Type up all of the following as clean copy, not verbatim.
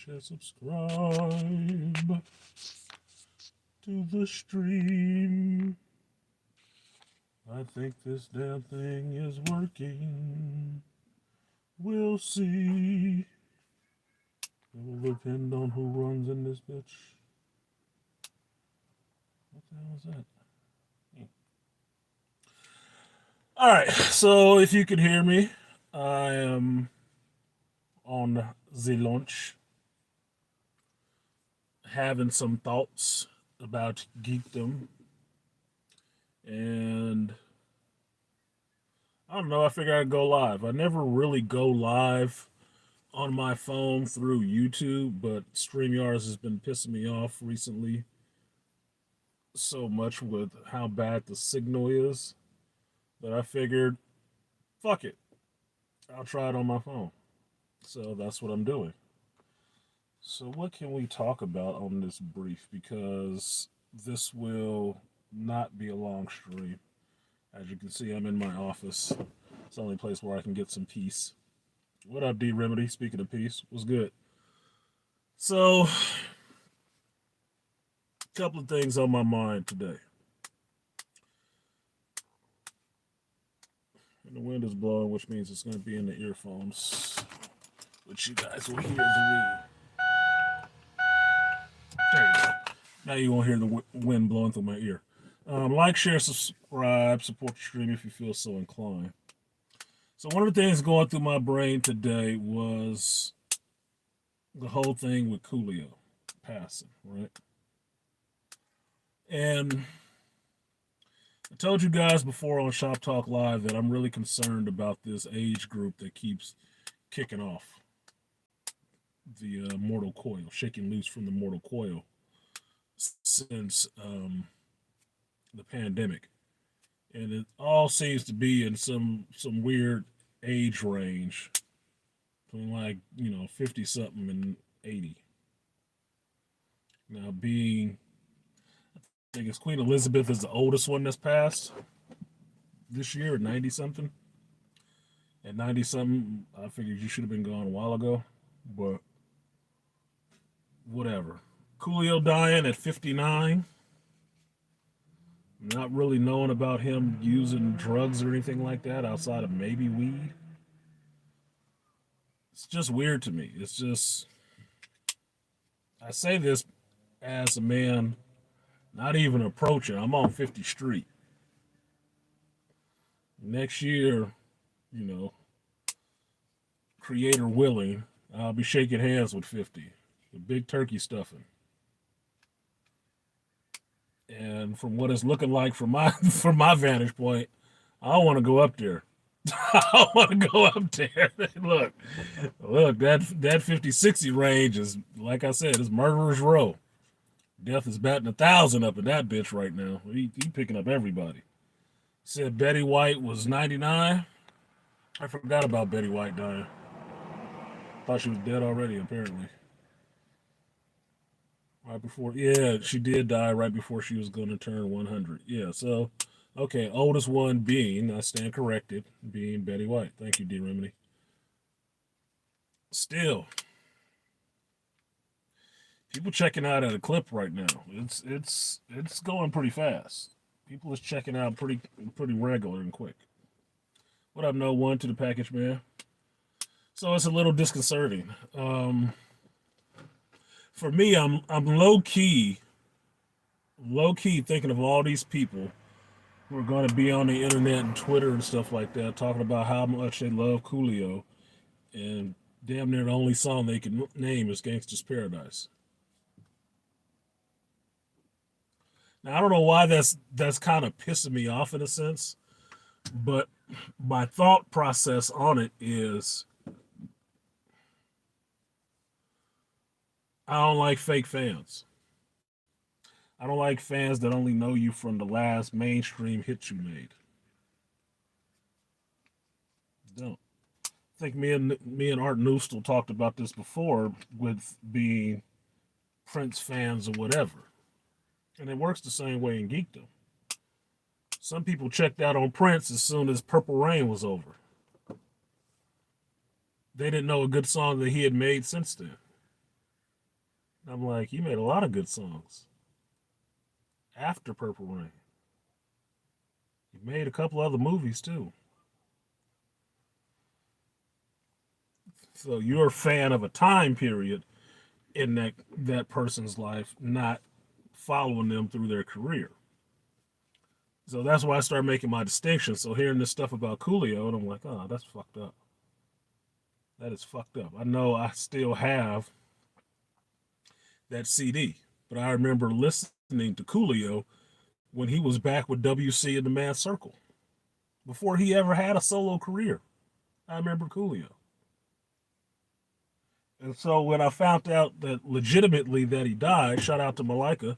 share, subscribe to the stream. I think this damn thing is working. We'll see. It will depend on who runs in this bitch. What the hell is that? Alright, so if you can hear me, I am on the launch having some thoughts about geekdom. And I don't know, I figured I'd go live. I never really go live on my phone through YouTube, but StreamYard has been pissing me off recently so much with how bad the signal is that I figured, fuck it, I'll try it on my phone. So that's what I'm doing. So what can we talk about on this brief? Because this will not be a long stream. As you can see, I'm in my office. It's the only place where I can get some peace. What up, D Remedy? Speaking of peace, what's good? So, a couple of things on my mind today. And the wind is blowing, which means it's going to be in the earphones, which you guys will hear the wind. There you go. Now you won't hear the wind blowing through my ear. Like, share, subscribe, support the stream if you feel so inclined. So one of the things going through my brain today was the whole thing with Coolio passing, right? And I told you guys before on Shop Talk Live that I'm really concerned about this age group that keeps kicking off the mortal coil, shaking loose from the mortal coil since the pandemic. And it all seems to be in some weird age range between, like, 50 something and 80. Now, I think it's Queen Elizabeth is the oldest one that's passed this year at 90 something. At 90 something, I figured you should have been gone a while ago, but whatever. Coolio dying at 59. Not really knowing about him using drugs or anything like that outside of maybe weed. It's just weird to me. It's just, I say this as a man not even approaching. I'm on 50th Street. Next year, creator willing, I'll be shaking hands with 50. The big turkey stuffing. And from what it's looking like from my vantage point, I want to go up there. I want to go up there. Look, that 50-60 range is, like I said, it's murderer's row. Death is batting 1,000 up in that bitch right now. He picking up everybody. Said Betty White was 99. I forgot about Betty White dying. Thought she was dead already, apparently. Right before, yeah, she did die right before she was going to turn 100. Yeah, so, okay, oldest one being, I stand corrected, being Betty White. Thank you, D Remedy. Still, people checking out at a clip right now. It's going pretty fast. People is checking out pretty regular and quick. What up, No One, to the package man? So it's a little disconcerting. For me, I'm low key thinking of all these people who are going to be on the internet and Twitter and stuff like that, talking about how much they love Coolio, and damn near the only song they can name is "Gangsta's Paradise." Now I don't know why that's kind of pissing me off in a sense, but my thought process on it is, I don't like fake fans. I don't like fans that only know you from the last mainstream hit you made. Don't. I think me and Art Noostel talked about this before with being Prince fans or whatever. And it works the same way in geekdom. Some people checked out on Prince as soon as Purple Rain was over. They didn't know a good song that he had made since then. I'm like, you made a lot of good songs after Purple Rain. You made a couple other movies too. So you're a fan of a time period in that person's life, not following them through their career. So that's why I started making my distinction. So hearing this stuff about Coolio, and I'm like, oh, that's fucked up. That is fucked up. I know I still have that CD, but I remember listening to Coolio when he was back with WC in the Mad Circle before he ever had a solo career. I remember Coolio. And so when I found out that legitimately that he died, shout out to Malika,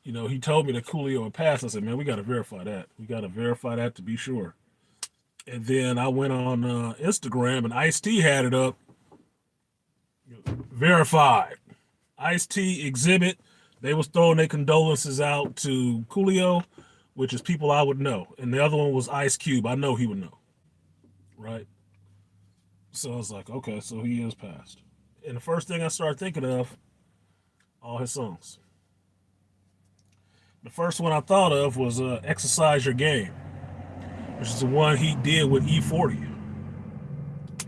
he told me that Coolio had passed. I said, man, we got to verify that. We got to verify that to be sure. And then I went on Instagram and Ice T had it up, verified. Ice T exhibit. They was throwing their condolences out to Coolio, which is people I would know. And the other one was Ice Cube. I know he would know. Right? So I was like, okay, so he is passed. And the first thing I started thinking of, all his songs. The first one I thought of was Exercise Your Game, which is the one he did with E40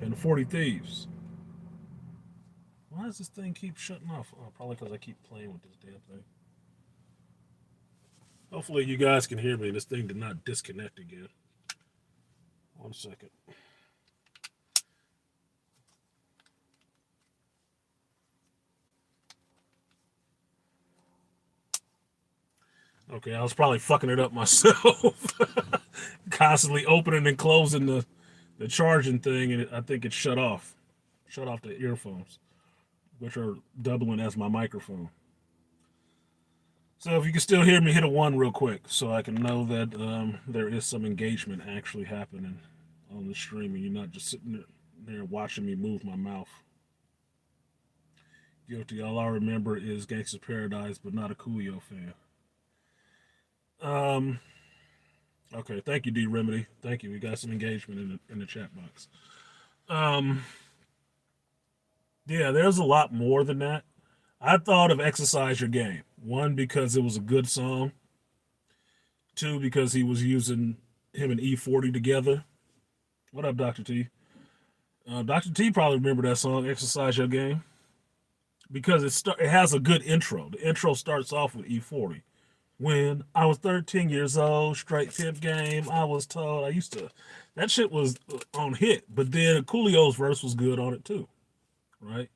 and the 40 Thieves. Why does this thing keep shutting off? Oh, probably because I keep playing with this damn thing. Hopefully you guys can hear me. This thing did not disconnect again. 1 second. Okay, I was probably fucking it up myself. Constantly opening and closing the charging thing, and I think it shut off. Shut off the earphones, which are doubling as my microphone. So if you can still hear me, hit a 1 real quick so I can know that there is some engagement actually happening on the stream and you're not just sitting there watching me move my mouth. Guilty. All I remember is Gangsta's Paradise, but not a Coolio fan. Um, okay, thank you, D Remedy. Thank you. We got some engagement in the chat box. Um, yeah, there's a lot more than that. I thought of Exercise Your Game. One, because it was a good song. Two, because he was using him and E40 together. What up, Dr. T? Dr. T probably remember that song, Exercise Your Game, because it has a good intro. The intro starts off with E40. When I was 13 years old, straight pimp game, I was told I used to. That shit was on hit, but then Coolio's verse was good on it too, right?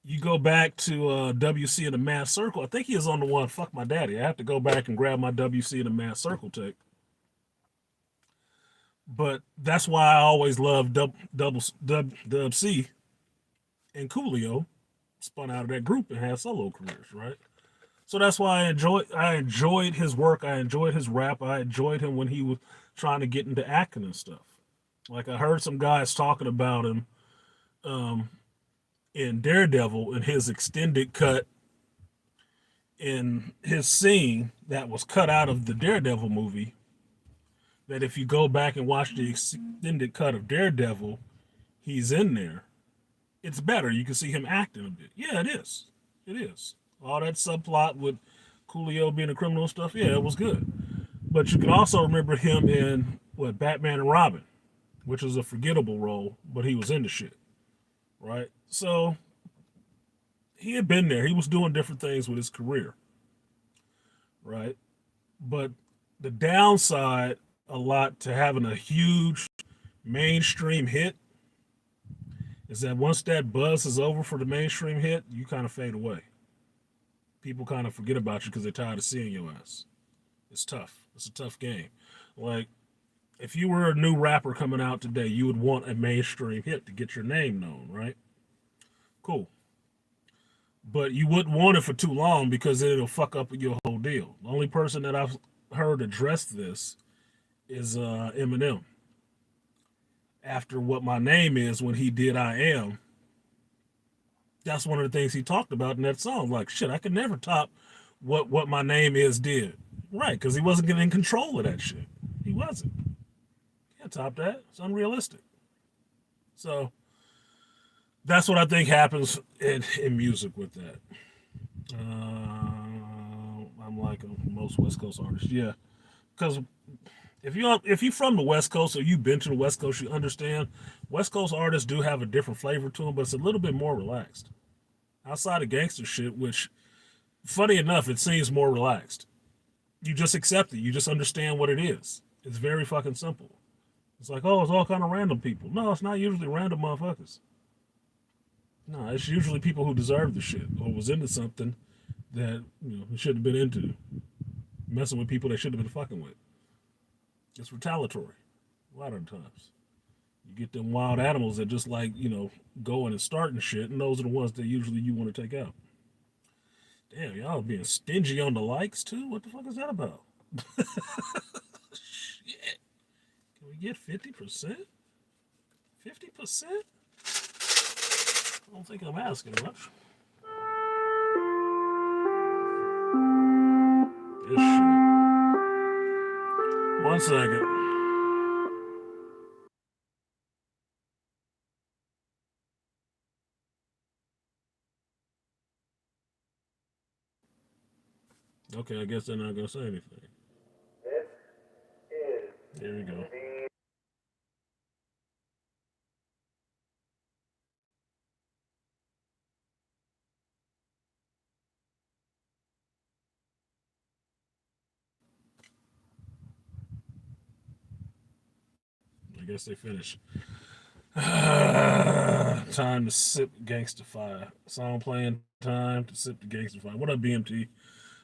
You go back to WC in the Mass Circle. I think he is on the one "Fuck My Daddy." I have to go back and grab my WC in the Mass Circle tape. But that's why I always loved Dub C and Coolio spun out of that group and had solo careers, right? So that's why I enjoyed his work. I enjoyed his rap. I enjoyed him when he was trying to get into acting and stuff. Like I heard some guys talking about him um, in Daredevil in his extended cut in his scene that was cut out of the Daredevil movie. That if you go back and watch the extended cut of Daredevil, he's in there. It's better. You can see him acting a bit. Yeah, it is. It is. All that subplot with Coolio being a criminal and stuff, yeah, it was good. But you can also remember him in what Batman and Robin, which was a forgettable role, but he was into shit, right? So he had been there. He was doing different things with his career, right? But the downside a lot to having a huge mainstream hit is that once that buzz is over for the mainstream hit, you kind of fade away. People kind of forget about you because they're tired of seeing your ass. It's tough. It's a tough game. Like, if you were a new rapper coming out today, you would want a mainstream hit to get your name known, right? Cool. But you wouldn't want it for too long because it'll fuck up your whole deal. The only person that I've heard address this is Eminem. After What My Name Is, when he did I Am, that's one of the things he talked about in that song. Like, shit, I could never top what My Name Is did. Right, because he wasn't getting in control of that shit. He wasn't. Can't top that. It's unrealistic. So That's what I think happens in music with that. I'm like most West Coast artists, yeah, because if you from the West Coast or you've been to the West Coast, you understand West Coast artists do have a different flavor to them, but it's a little bit more relaxed. Outside of gangster shit, which funny enough, it seems more relaxed. You just accept it. You just understand what it is. It's very fucking simple. It's like, oh, it's all kind of random people. No, it's not usually random motherfuckers. No, it's usually people who deserve the shit or was into something that they shouldn't have been into, messing with people they shouldn't have been fucking with. It's retaliatory a lot of times. You get them wild animals that just like going and starting shit, and those are the ones that usually you want to take out. Damn, y'all being stingy on the likes too. What the fuck is that about? Shit, can we get 50%? 50%? I don't think I'm asking much. This shit. One second. Okay, I guess they're not gonna say anything. There we go. I guess they finished. Time to sip gangsta fire. Song playing. Time to sip the gangsta fire. What up, BMT?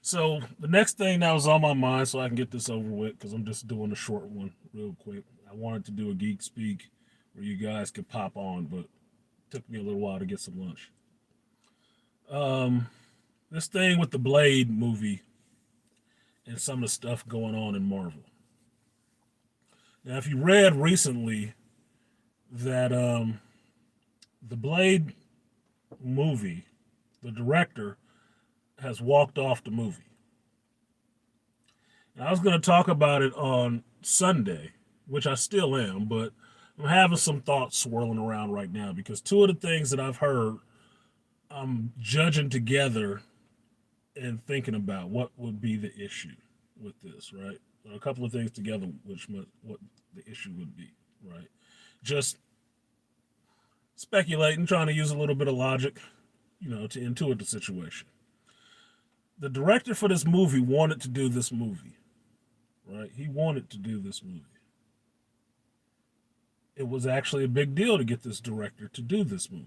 So the next thing that was on my mind, so I can get this over with, because I'm just doing a short one real quick. I wanted to do a geek speak where you guys could pop on, but it took me a little while to get some lunch. Um, this thing with the Blade movie and some of the stuff going on in Marvel. Now, if you read recently that the Blade movie, the director has walked off the movie. And I was going to talk about it on Sunday, which I still am, but I'm having some thoughts swirling around right now because two of the things that I've heard, I'm judging together and thinking about what would be the issue with this, right? A couple of things together, what the issue would be, right? Just speculating, trying to use a little bit of logic, to intuit the situation. The director for this movie wanted to do this movie, right? He wanted to do this movie. It was actually a big deal to get this director to do this movie.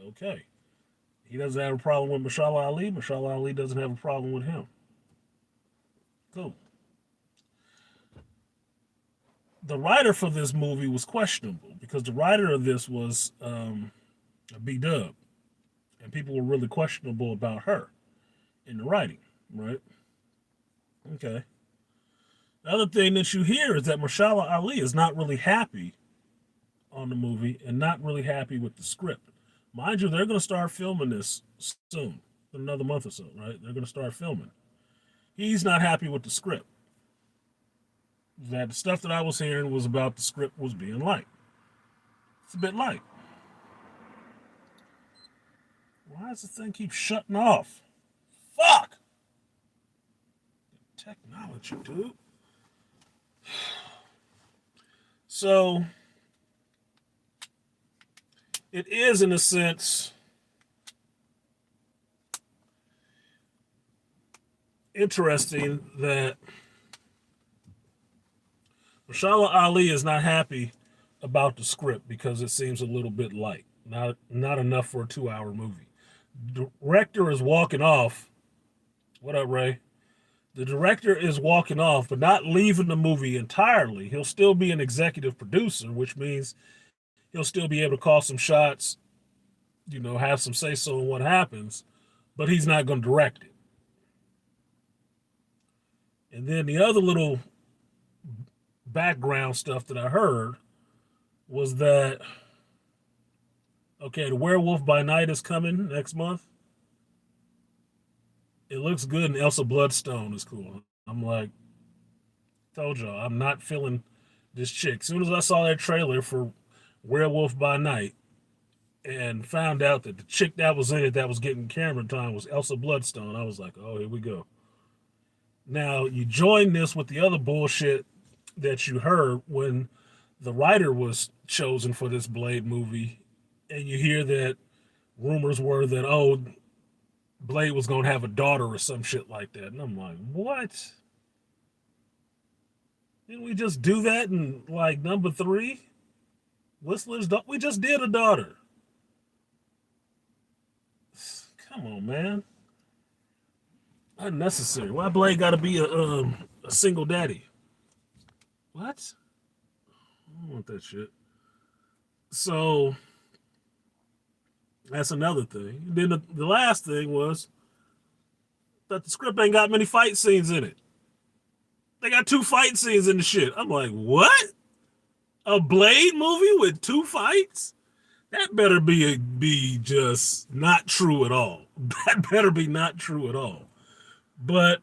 Okay. He doesn't have a problem with Mashallah Ali. Mashallah Ali doesn't have a problem with him. Cool. The writer for this movie was questionable because the writer of this was a B Dub, and people were really questionable about her in the writing, right? Okay. The other thing that you hear is that Mashallah Ali is not really happy on the movie and not really happy with the script. Mind you, they're going to start filming this soon, in another month or so, right? They're going to start filming. He's not happy with the script. That the stuff that I was hearing was about the script was being light. It's a bit light. Why does the thing keep shutting off? Fuck! Technology, dude. So, it is, in a sense, interesting that Mashallah Ali is not happy about the script because it seems a little bit light, not enough for a 2 hour movie. Director is walking off. What up, Ray? The director is walking off, but not leaving the movie entirely. He'll still be an executive producer, which means he'll still be able to call some shots, have some say so in what happens, but he's not going to direct it. And then the other little background stuff that I heard was that okay, the Werewolf by Night is coming next month. It looks good, and Elsa Bloodstone is cool. I'm like, told y'all, I'm not feeling this chick. As soon as I saw that trailer for Werewolf by Night, and found out that the chick that was in it that was getting camera time was Elsa Bloodstone. I was like, oh, here we go. Now you join this with the other bullshit that you heard when the writer was chosen for this Blade movie, and you hear that rumors were that, oh, Blade was gonna have a daughter or some shit like that, and I'm like, what? Didn't we just do that in like number 3? Whistler's we just did a daughter. Come on, man. Unnecessary. Why Blade got to be a single daddy? What? I don't want that shit. So that's another thing. Then the last thing was that the script ain't got many fight scenes in it. They got 2 fight scenes in the shit. I'm like, what? A Blade movie with 2 fights? That better be just not true at all. That better be not true at all. But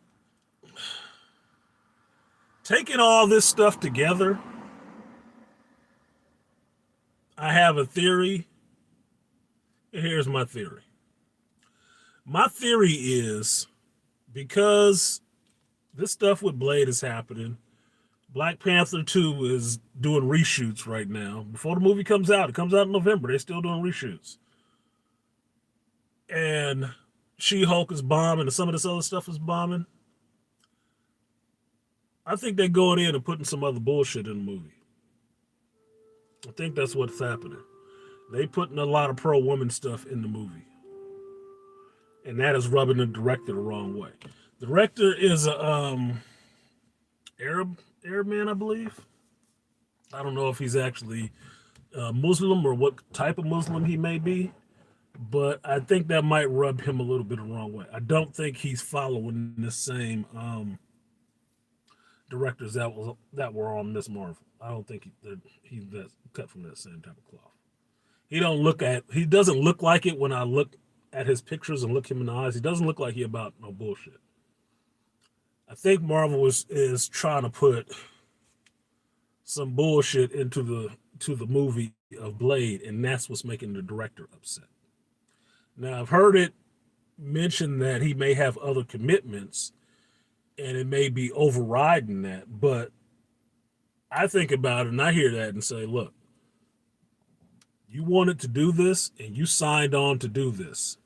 taking all this stuff together, I have a theory. Here's my theory. My theory is because this stuff with Blade is happening, Black Panther 2 is doing reshoots right now. Before the movie comes out, it comes out in November, they're still doing reshoots. And She-Hulk is bombing and some of this other stuff is bombing. I think they're going in and putting some other bullshit in the movie. I think that's what's happening. They putting a lot of pro-woman stuff in the movie. And that is rubbing the director the wrong way. The director is a Arab man, I believe. I don't know if he's actually Muslim or what type of Muslim he may be, but I think that might rub him a little bit the wrong way. I don't think he's following the same directors that were on Miss Marvel. I don't think he's cut from that same type of cloth. He doesn't look like it when I look at his pictures and look him in the eyes. He doesn't look like he about no bullshit. I think Marvel is trying to put some bullshit into the movie of Blade, and that's what's making the director upset. Now I've heard it mentioned that he may have other commitments, and it may be overriding that. But I think about it and I hear that and say, look, you wanted to do this and you signed on to do this.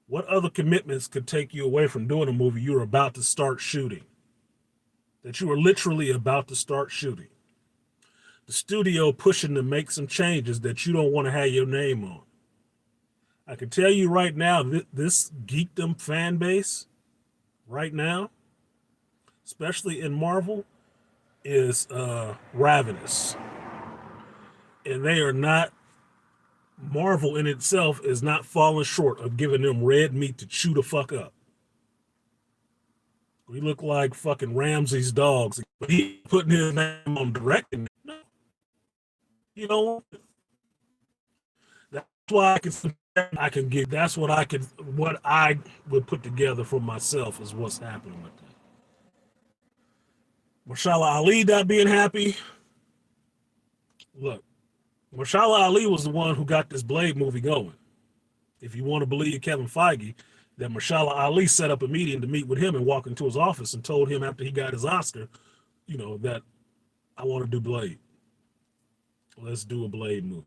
What other commitments could take you away from doing a movie you were about to start shooting? That you were literally about to start shooting. The studio pushing to make some changes that you don't want to have your name on. I can tell you right now, this geekdom fan base right now, especially in Marvel, is ravenous. And they are not, Marvel in itself is not falling short of giving them red meat to chew the fuck up. We look like fucking Ramsey's dogs. But he putting his name on directing. No. You know, that's why I can get, that's what I would put together for myself is what's happening with that. Mahershala Ali not being happy. Look, Mahershala Ali was the one who got this Blade movie going. If you want to believe Kevin Feige, that Mahershala Ali set up a meeting to meet with him and walk into his office and told him after he got his Oscar, that I want to do Blade. Let's do a Blade movie.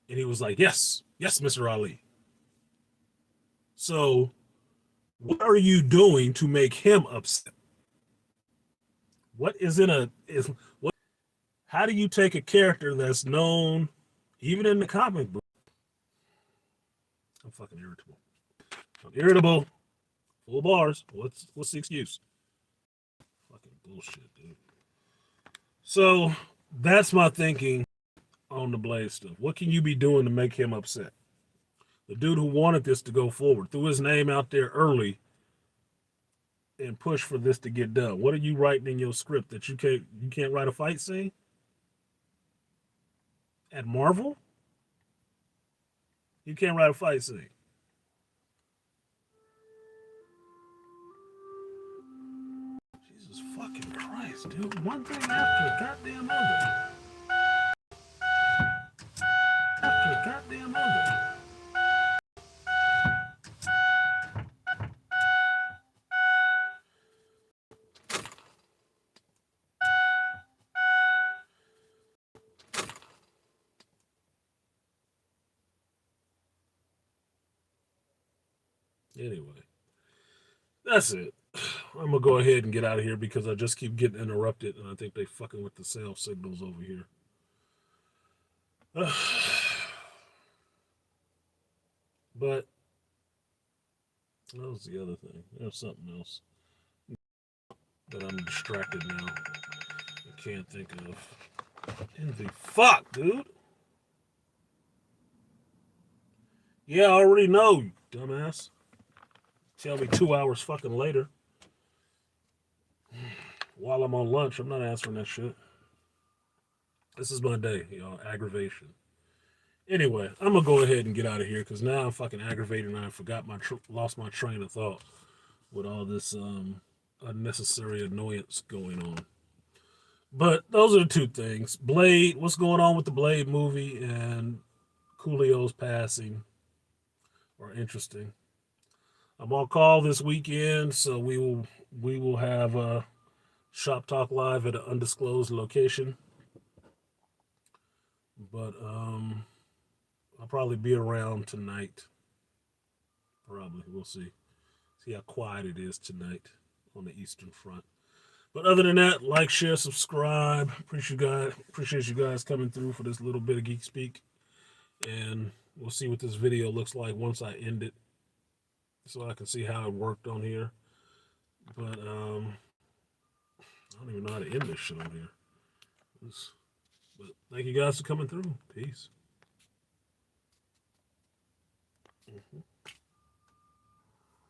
And he was like, yes, Mr. Ali. So what are you doing to make him upset? What is how do you take a character that's known, even in the comic book? I'm fucking irritable. I'm irritable. Full bars. What's the excuse? Fucking bullshit, dude. So that's my thinking on the Blade stuff. What can you be doing to make him upset? The dude who wanted this to go forward, threw his name out there early and pushed for this to get done. What are you writing in your script that you can't write a fight scene? At Marvel? You can't write a fight scene. Jesus fucking Christ, dude. One thing after a goddamn other. goddamn number. Anyway, that's it. I'm gonna go ahead and get out of here because I just keep getting interrupted, and I think they fucking with the cell signals over here. But that was the other thing. There's something else that I'm distracted now. I can't think of. In the fuck, dude. Yeah, I already know, you dumbass. Tell me 2 hours fucking later. While I'm on lunch, I'm not answering that shit. This is my day, y'all. Aggravation. Anyway, I'm gonna go ahead and get out of here because now I'm fucking aggravated and I forgot lost my train of thought with all this unnecessary annoyance going on. But those are the two things. Blade, what's going on with the Blade movie and Coolio's passing are interesting. I'm on call this weekend, so we will have Shop Talk Live at an undisclosed location. But I'll probably be around tonight. Probably. We'll see. See how quiet it is tonight on the Eastern Front. But other than that, like, share, subscribe. Appreciate you guys coming through for this little bit of Geek Speak. And we'll see what this video looks like once I end it, so I can see how it worked on here. But I don't even know how to end this shit on here. But thank you guys for coming through. Peace. Mm-hmm.